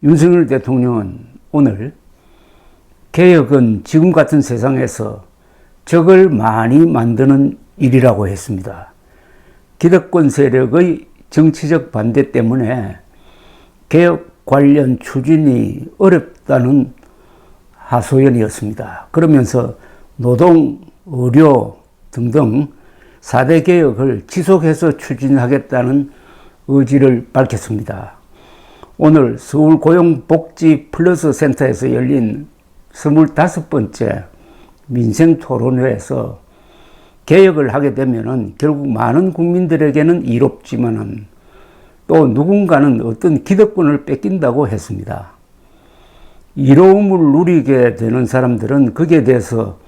윤석열 대통령은 오늘 개혁은 지금 같은 세상에서 적을 많이 만드는 일이라고 했습니다. 기득권 세력의 정치적 반대 때문에 개혁 관련 추진이 어렵다는 하소연이었습니다. 그러면서 노동, 의료 등등 4대 개혁을 지속해서 추진하겠다는 의지를 밝혔습니다. 오늘 서울고용복지플러스센터에서 열린 25번째 민생토론회에서 개혁을 하게 되면 결국 많은 국민들에게는 이롭지만은 또 누군가는 어떤 기득권을 뺏긴다고 했습니다. 이로움을 누리게 되는 사람들은 거기에 대해서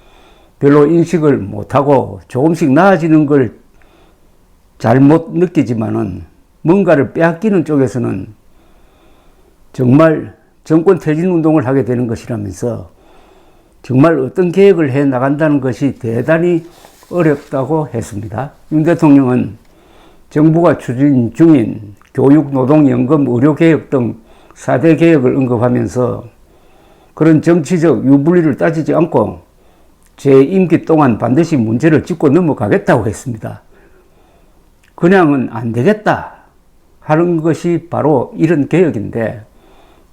별로 인식을 못하고 조금씩 나아지는 걸 잘못 느끼지만은 뭔가를 빼앗기는 쪽에서는 정말 정권 퇴진 운동을 하게 되는 것이라면서 정말 어떤 계획을 해 나간다는 것이 대단히 어렵다고 했습니다. 윤 대통령은 정부가 추진 중인 교육, 노동, 연금, 의료개혁 등 4대 개혁을 언급하면서 그런 정치적 유불리를 따지지 않고 제 임기 동안 반드시 문제를 짚고 넘어가겠다고 했습니다. 그냥은 안 되겠다 하는 것이 바로 이런 개혁인데,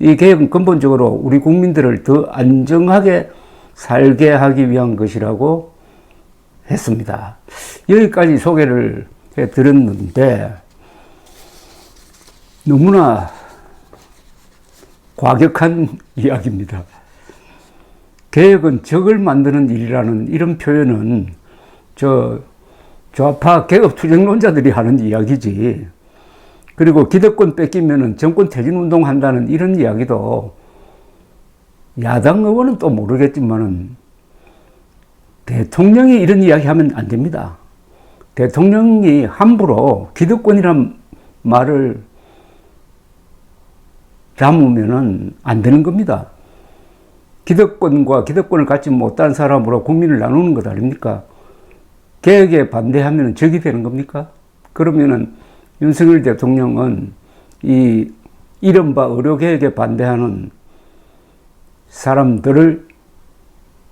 이 개혁은 근본적으로 우리 국민들을 더 안정하게 살게 하기 위한 것이라고 했습니다. 여기까지 소개를 해드렸는데 너무나 과격한 이야기입니다. 개혁은 적을 만드는 일이라는 이런 표현은 좌파 개혁 투쟁론자들이 하는 이야기지, 그리고 기득권 뺏기면 정권 퇴진 운동한다는 이런 이야기도 야당 의원은 또 모르겠지만은 대통령이 이런 이야기 하면 안 됩니다. 대통령이 함부로 기득권이란 말을 담으면은 안 되는 겁니다. 기득권과 기득권을 갖지 못한 사람으로 국민을 나누는 것 아닙니까? 개혁에 반대하면 적이 되는 겁니까? 그러면은 윤석열 대통령은 이 이른바 의료개혁에 반대하는 사람들을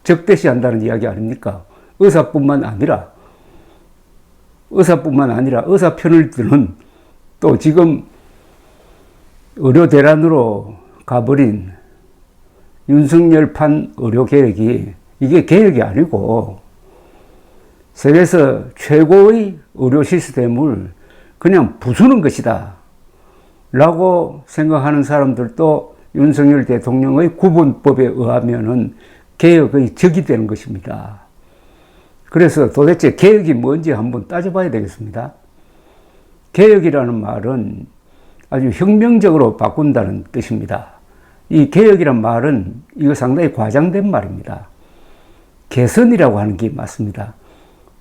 적대시한다는 이야기 아닙니까? 의사뿐만 아니라 의사 편을 드는, 또 지금 의료 대란으로 가버린 윤석열판 의료개혁이 이게 개혁이 아니고 세계에서 최고의 의료 시스템을 그냥 부수는 것이다 라고 생각하는 사람들도 윤석열 대통령의 구분법에 의하면은 개혁의 적이 되는 것입니다. 그래서 도대체 개혁이 뭔지 한번 따져봐야 되겠습니다. 개혁이라는 말은 아주 혁명적으로 바꾼다는 뜻입니다. 이 개혁이란 말은 이거 상당히 과장된 말입니다. 개선이라고 하는 게 맞습니다.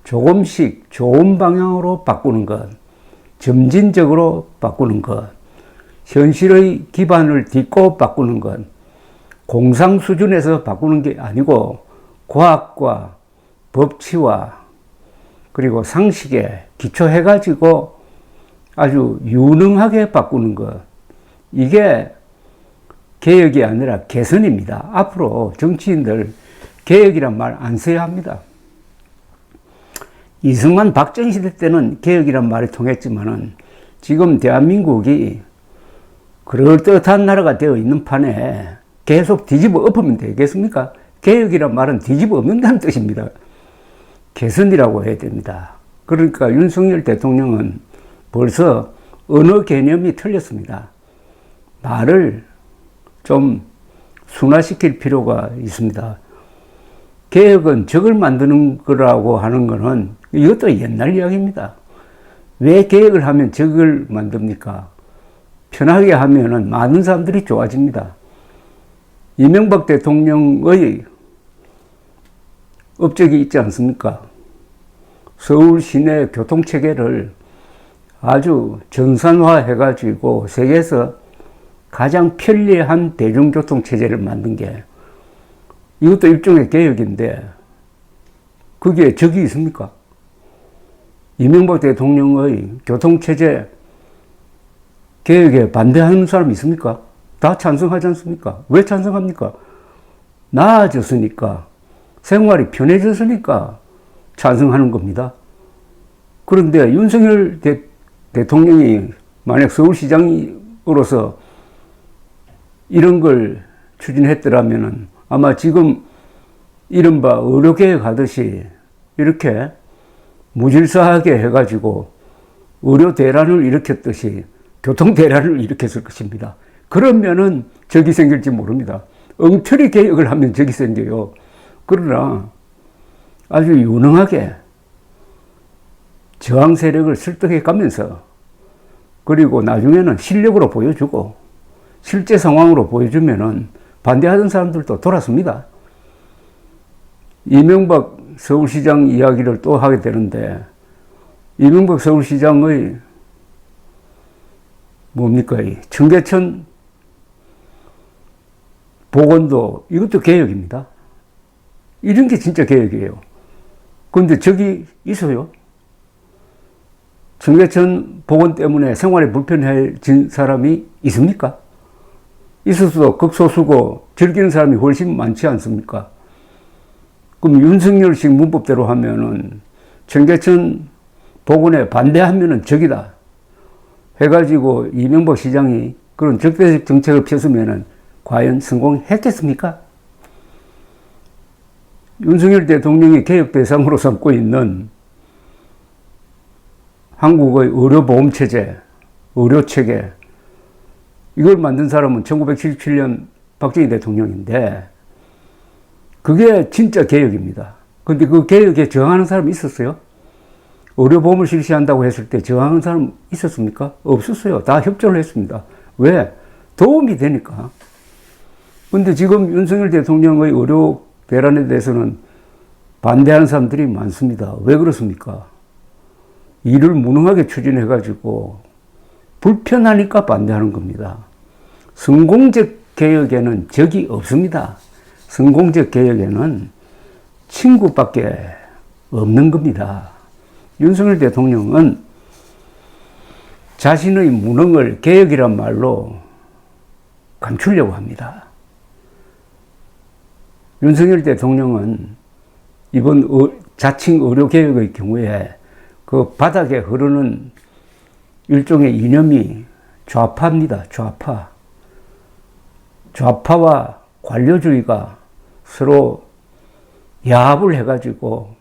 조금씩 좋은 방향으로 바꾸는 것, 점진적으로 바꾸는 것, 현실의 기반을 딛고 바꾸는 것, 공상 수준에서 바꾸는 게 아니고 과학과 법치와 그리고 상식에 기초해가지고 아주 유능하게 바꾸는 것, 이게 개혁이 아니라 개선입니다. 앞으로 정치인들 개혁이란 말 안 써야 합니다. 이승만 박정희 시대 때는 개혁이란 말이 통했지만은 지금 대한민국이 그럴듯한 나라가 되어 있는 판에 계속 뒤집어 엎으면 되겠습니까? 개혁이란 말은 뒤집어 엎는다는 뜻입니다. 개선이라고 해야 됩니다. 그러니까 윤석열 대통령은 벌써 언어 개념이 틀렸습니다. 말을 좀 순화시킬 필요가 있습니다. 개혁은 적을 만드는 거라고 하는 거는 이것도 옛날 이야기입니다. 왜 개혁을 하면 적을 만듭니까? 편하게 하면은 많은 사람들이 좋아집니다. 이명박 대통령의 업적이 있지 않습니까? 서울 시내 교통체계를 아주 정산화해가지고 세계에서 가장 편리한 대중교통체제를 만든 게, 이것도 일종의 개혁인데 거기에 적이 있습니까? 이명박 대통령의 교통체제 개혁에 반대하는 사람이 있습니까? 다 찬성하지 않습니까? 왜 찬성합니까? 나아졌으니까, 생활이 편해졌으니까 찬성하는 겁니다. 그런데 윤석열 대통령이 만약 서울시장으로서 이런 걸 추진했더라면 아마 지금 이른바 의료개혁 하듯이 이렇게 무질서하게 해가지고 의료 대란을 일으켰듯이 교통 대란을 일으켰을 것입니다. 그러면은 적이 생길지 모릅니다. 엉터리 개혁을 하면 적이 생겨요. 그러나 아주 유능하게 저항 세력을 설득해 가면서 그리고 나중에는 실력으로 보여주고 실제 상황으로 보여주면은 반대하던 사람들도 돌아섭니다. 이명박 서울시장 이야기를 또 하게 되는데 이명박 서울시장의 뭡니까? 이 청계천 복원도 이것도 개혁입니다. 이런 게 진짜 개혁이에요. 그런데 저기 있어요. 청계천 복원 때문에 생활이 불편해진 사람이 있습니까? 있어도 극소수고 즐기는 사람이 훨씬 많지 않습니까? 그럼 윤석열식 문법대로 하면은 청계천 복원에 반대하면은 적이다 해가지고 이명박 시장이 그런 적대적 정책을 폈으면은 과연 성공했겠습니까? 윤석열 대통령이 개혁 대상으로 삼고 있는 한국의 의료보험체제, 의료체계, 이걸 만든 사람은 1977년 박정희 대통령인데 그게 진짜 개혁입니다. 그런데 그 개혁에 저항하는 사람이 있었어요? 의료보험을 실시한다고 했을 때 저항하는 사람 있었습니까? 없었어요. 다 협조를 했습니다. 왜? 도움이 되니까. 그런데 지금 윤석열 대통령의 의료 대란에 대해서는 반대하는 사람들이 많습니다. 왜 그렇습니까? 일을 무능하게 추진해가지고 불편하니까 반대하는 겁니다. 성공적 개혁에는 적이 없습니다. 성공적 개혁에는 친구밖에 없는 겁니다. 윤석열 대통령은 자신의 무능을 개혁이란 말로 감추려고 합니다. 윤석열 대통령은 이번 자칭 의료개혁의 경우에 그 바닥에 흐르는 일종의 이념이 좌파입니다. 좌파. 좌파와 관료주의가 서로 야합을 해가지고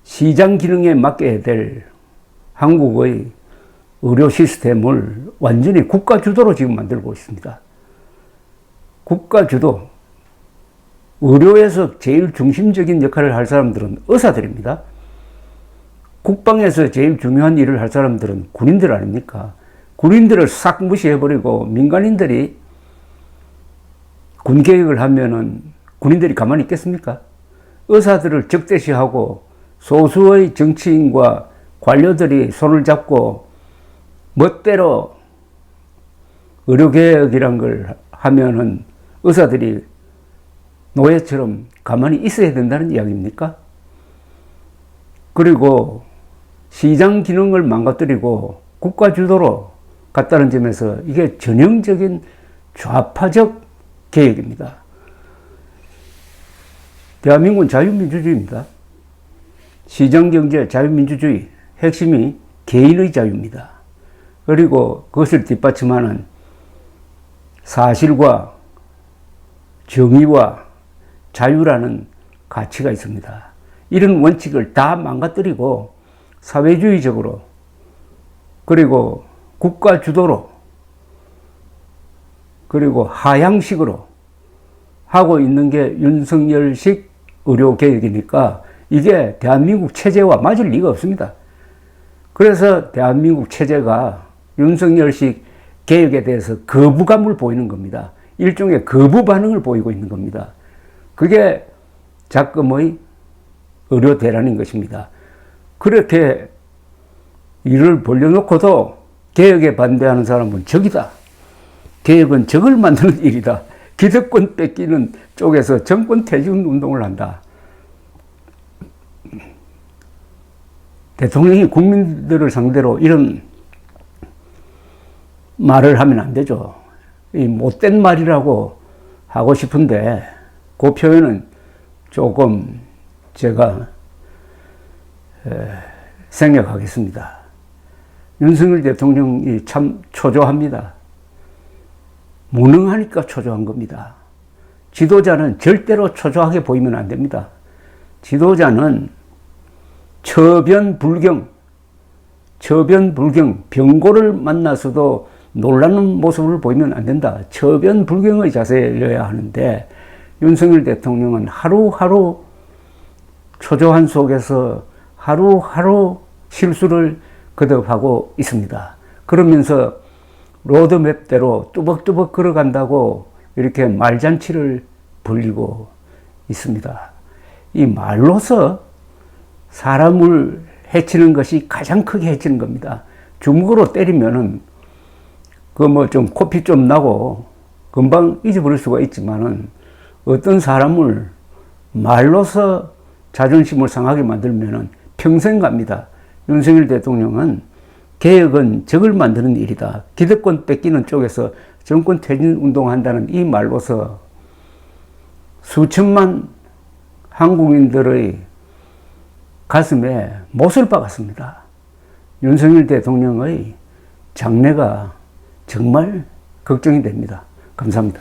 시장 기능에 맡겨야 될 한국의 의료 시스템을 완전히 국가 주도로 지금 만들고 있습니다. 국가 주도. 의료에서 제일 중심적인 역할을 할 사람들은 의사들입니다. 국방에서 제일 중요한 일을 할 사람들은 군인들 아닙니까? 군인들을 싹 무시해버리고 민간인들이 군개혁을 하면은 군인들이 가만히 있겠습니까? 의사들을 적대시하고 소수의 정치인과 관료들이 손을 잡고 멋대로 의료개혁이란 걸 하면은 의사들이 노예처럼 가만히 있어야 된다는 이야기입니까? 그리고 시장 기능을 망가뜨리고 국가 주도로 갔다는 점에서 이게 전형적인 좌파적 개혁입니다. 대한민국은 자유민주주의입니다. 시장경제 자유민주주의 핵심이 개인의 자유입니다. 그리고 그것을 뒷받침하는 사실과 정의와 자유라는 가치가 있습니다. 이런 원칙을 다 망가뜨리고 사회주의적으로 그리고 국가 주도로 그리고 하향식으로 하고 있는 게 윤석열식 의료개혁이니까 이게 대한민국 체제와 맞을 리가 없습니다. 그래서 대한민국 체제가 윤석열식 개혁에 대해서 거부감을 보이는 겁니다. 일종의 거부 반응을 보이고 있는 겁니다. 그게 작금의 의료 대란인 것입니다. 그렇게 일을 벌려놓고도 개혁에 반대하는 사람은 적이다. 개혁은 적을 만드는 일이다. 기득권 뺏기는 쪽에서 정권 퇴진 운동을 한다. 대통령이 국민들을 상대로 이런 말을 하면 안 되죠. 이 못된 말이라고 하고 싶은데 그 표현은 조금 제가 생략하겠습니다. 윤석열 대통령이 참 초조합니다. 무능하니까 초조한 겁니다. 지도자는 절대로 초조하게 보이면 안 됩니다. 지도자는 처변불경, 병고를 만나서도 놀라는 모습을 보이면 안 된다. 처변불경의 자세여야 하는데 윤석열 대통령은 하루하루 초조한 속에서 하루하루 실수를 거듭하고 있습니다. 그러면서 로드맵대로 뚜벅뚜벅 걸어간다고 이렇게 말잔치를 벌이고 있습니다. 이 말로서 사람을 해치는 것이 가장 크게 해치는 겁니다. 주먹으로 때리면은 그 뭐 좀 코피 좀 나고 금방 잊어버릴 수가 있지만은 어떤 사람을 말로서 자존심을 상하게 만들면은 평생 갑니다. 윤석열 대통령은 개혁은 적을 만드는 일이다. 기득권 뺏기는 쪽에서 정권 퇴진 운동한다는 이 말로서 수천만 한국인들의 가슴에 못을 박았습니다. 윤석열 대통령의 장래가 정말 걱정이 됩니다. 감사합니다.